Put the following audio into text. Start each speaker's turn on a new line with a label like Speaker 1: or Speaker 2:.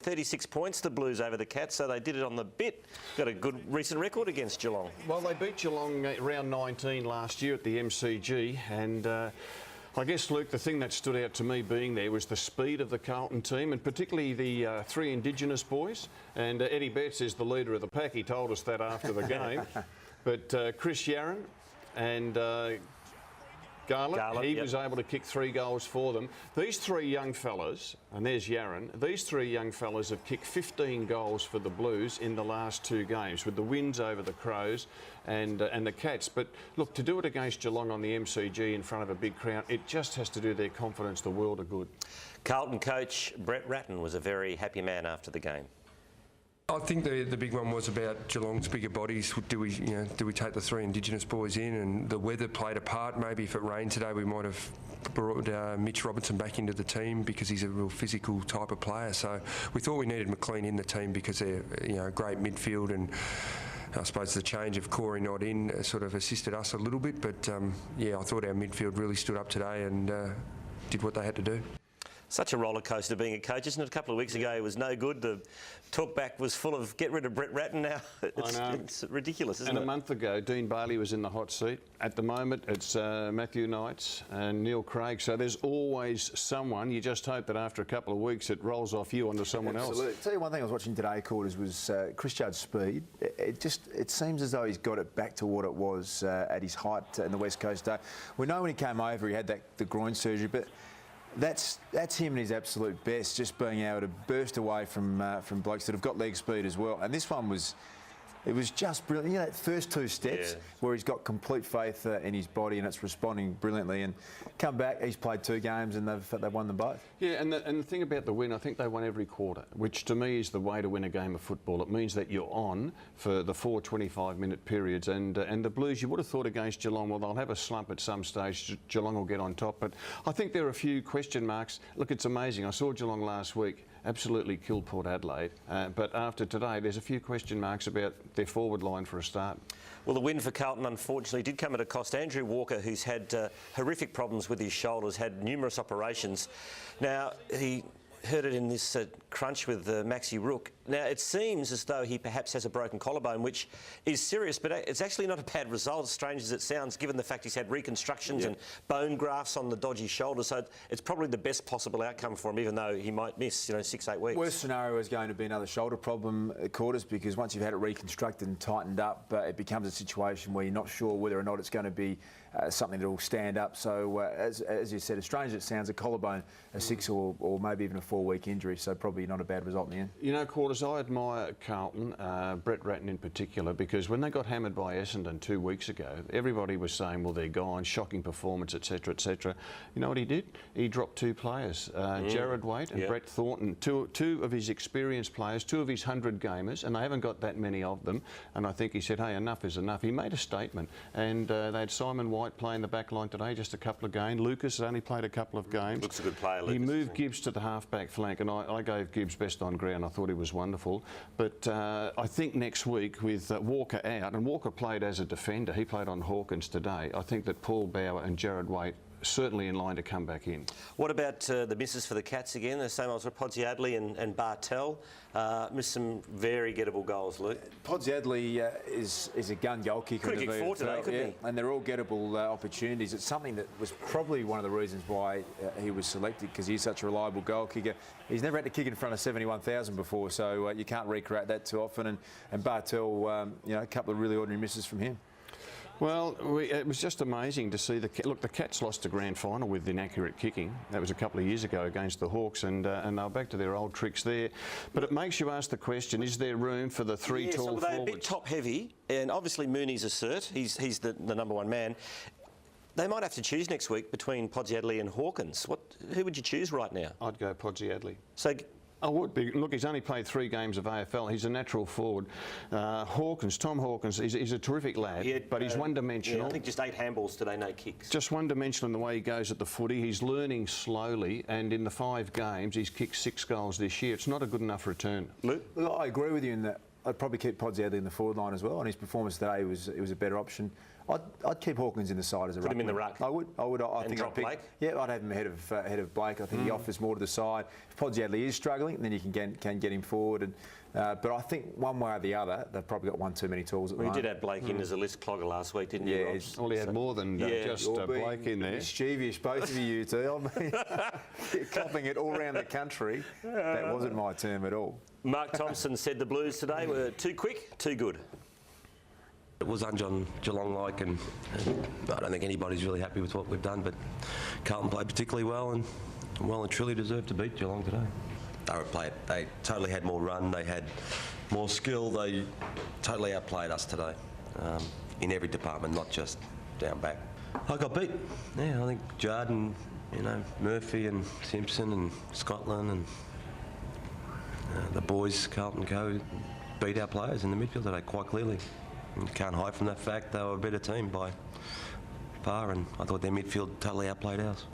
Speaker 1: 36 points, the Blues over the Cats, so they did it on the bit. Got a good recent record against Geelong.
Speaker 2: Well, they beat Geelong round 19 last year at the MCG, and I guess, Luke, the thing that stood out to me being there was the speed of the Carlton team, and particularly the three Indigenous boys. And Eddie Betts is the leader of the pack. He told us that after the game. But Chris Yarran and Garlick, he was able to kick 3 goals for them. These three young fellas, and there's Yarran, these three young fellas have kicked 15 goals for the Blues in the last 2 games, with the wins over the Crows and the Cats. But look, to do it against Geelong on the MCG in front of a big crowd, it just has to do their confidence the world of good.
Speaker 1: Carlton coach Brett Ratton was a very happy man after the game.
Speaker 3: I think the big one was about Geelong's bigger bodies. Do we take the 3 Indigenous boys in? And the weather played a part. Maybe if it rained today, we might have brought Mitch Robertson back into the team because he's a real physical type of player. So we thought we needed McLean in the team because they're a great midfield, and I suppose the change of Corey not in sort of assisted us a little bit. But yeah, I thought our midfield really stood up today and did what they had to do.
Speaker 1: Such a roller coaster being a coach, isn't it? A couple of weeks ago it was no good. The talkback was full of get rid of Brett Ratton. Now it's ridiculous, isn't it?
Speaker 2: And a month ago, Dean Bailey was in the hot seat. At the moment, it's Matthew Knights and Neil Craig. So there's always someone. You just hope that after a couple of weeks it rolls off you onto someone else.
Speaker 4: Absolutely. Tell you one thing I was watching today, Quarters, was Chris Judd's speed. It seems as though he's got it back to what it was at his height in the West Coast day. We know when he came over he had the groin surgery, but that's him at his absolute best, just being able to burst away from blokes that have got leg speed as well. And this one was just brilliant. You know, that first 2 steps where he's got complete faith in his body and it's responding brilliantly. And come back, he's played 2 games and they've won them both.
Speaker 2: Yeah, and the thing about the win, I think they won every quarter, which to me is the way to win a game of football. It means that you're on for the 4 25-minute periods. And the Blues, you would have thought against Geelong, well, they'll have a slump at some stage. Geelong will get on top. But I think there are a few question marks. Look, it's amazing. I saw Geelong last week. Absolutely killed Port Adelaide. But after today, there's a few question marks about their forward line for a start.
Speaker 1: Well, the win for Carlton, unfortunately, did come at a cost. Andrew Walker, who's had horrific problems with his shoulders, had numerous operations. Now, he heard it in this crunch with Maxi Rook. Now, it seems as though he perhaps has a broken collarbone, which is serious, but it's actually not a bad result, as strange as it sounds, given the fact he's had reconstructions and bone grafts on the dodgy shoulder. So it's probably the best possible outcome for him, even though he might miss, 6-8 weeks.
Speaker 4: Worst scenario is going to be another shoulder problem at Quarters, because once you've had it reconstructed and tightened up, it becomes a situation where you're not sure whether or not it's going to be something that will stand up. So, as you said, as strange as it sounds, a collarbone, a 6 or maybe even a 4-week injury, so probably not a bad result in the end.
Speaker 2: You know, Quarters, I admire Carlton, Brett Ratton in particular, because when they got hammered by Essendon 2 weeks ago, everybody was saying, well, they're gone, shocking performance, etc., etc. You know what he did? He dropped 2 players, Jared Waite and Brett Thornton, two of his experienced players, 2 of his 100 gamers, and they haven't got that many of them. And I think he said, hey, enough is enough. He made a statement, and they had Simon White playing the back line today, just a couple of games. Lucas has only played a couple of games.
Speaker 1: Looks a good player, Lucas.
Speaker 2: He moved Gibbs to the half-back flank, and I gave Gibbs best on ground. I thought he was wonderful. But I think next week with Walker out, and Walker played as a defender, he played on Hawkins today, I think that Paul Bauer and Jared Waite certainly in line to come back in.
Speaker 1: What about the misses for the Cats again? The same as Podsiadly and Bartel. Missed some very gettable goals, Luke.
Speaker 4: Podsiadly is a gun goal kicker.
Speaker 1: Could have kicked 4 today, couldn't he?
Speaker 4: And they're all gettable opportunities. It's something that was probably one of the reasons why he was selected, because he's such a reliable goal kicker. He's never had to kick in front of 71,000 before, so you can't recreate that too often. And Bartel, a couple of really ordinary misses from him.
Speaker 2: Well, it was just amazing to see the Cats lost a grand final with inaccurate kicking. That was a couple of years ago against the Hawks, and they're back to their old tricks there. But it makes you ask the question: is there room for the 3 tall forwards?
Speaker 1: They're a bit top heavy, and obviously Mooney's a cert. He's the #1 man. They might have to choose next week between Podsiadly and Hawkins. Who would you choose right now?
Speaker 2: I'd go Podsiadly.
Speaker 1: So.
Speaker 2: I would be. Look, he's only played 3 games of AFL. He's a natural forward. Tom Hawkins, he's a terrific lad, but he's one-dimensional.
Speaker 1: Yeah, I think just 8 handballs today, no kicks.
Speaker 2: Just one-dimensional in the way he goes at the footy. He's learning slowly, and in the 5 games, he's kicked 6 goals this year. It's not a good enough return.
Speaker 4: Luke? I agree with you in that. I'd probably keep Podsiadly in the forward line as well, and his performance today was a better option. I'd keep Hawkins in the side as a
Speaker 1: Put him in the ruck.
Speaker 4: I would. I
Speaker 1: And
Speaker 4: think
Speaker 1: drop
Speaker 4: I'd pick,
Speaker 1: Blake?
Speaker 4: Yeah, I'd have him ahead of Blake. I think he offers more to the side. If Podsiadly is struggling, then you can get him forward. And but I think one way or the other, they've probably got one too many tools at the
Speaker 1: We
Speaker 4: moment.
Speaker 1: did have Blake in as a list clogger last week, didn't you,
Speaker 4: Yeah,
Speaker 1: Rob?
Speaker 4: it's-
Speaker 2: Well, he had more than just
Speaker 4: You're being
Speaker 2: Blake in there.
Speaker 4: mischievous, both of you two. I mean, you're copping it all around the country. That wasn't my term at all.
Speaker 1: Mark Thompson said the Blues today were too quick, too good.
Speaker 5: It was un Geelong-like, and I don't think anybody's really happy with what we've done, but Carlton played particularly well and truly deserved to beat Geelong today. They totally had more run, they had more skill, they totally outplayed us today in every department, not just down back. I got beat. Yeah, I think Jarden, Murphy and Simpson and Scotland and the boys, Carlton Co, beat our players in the midfield today quite clearly. You can't hide from that fact. They were a better team by far, and I thought their midfield totally outplayed ours.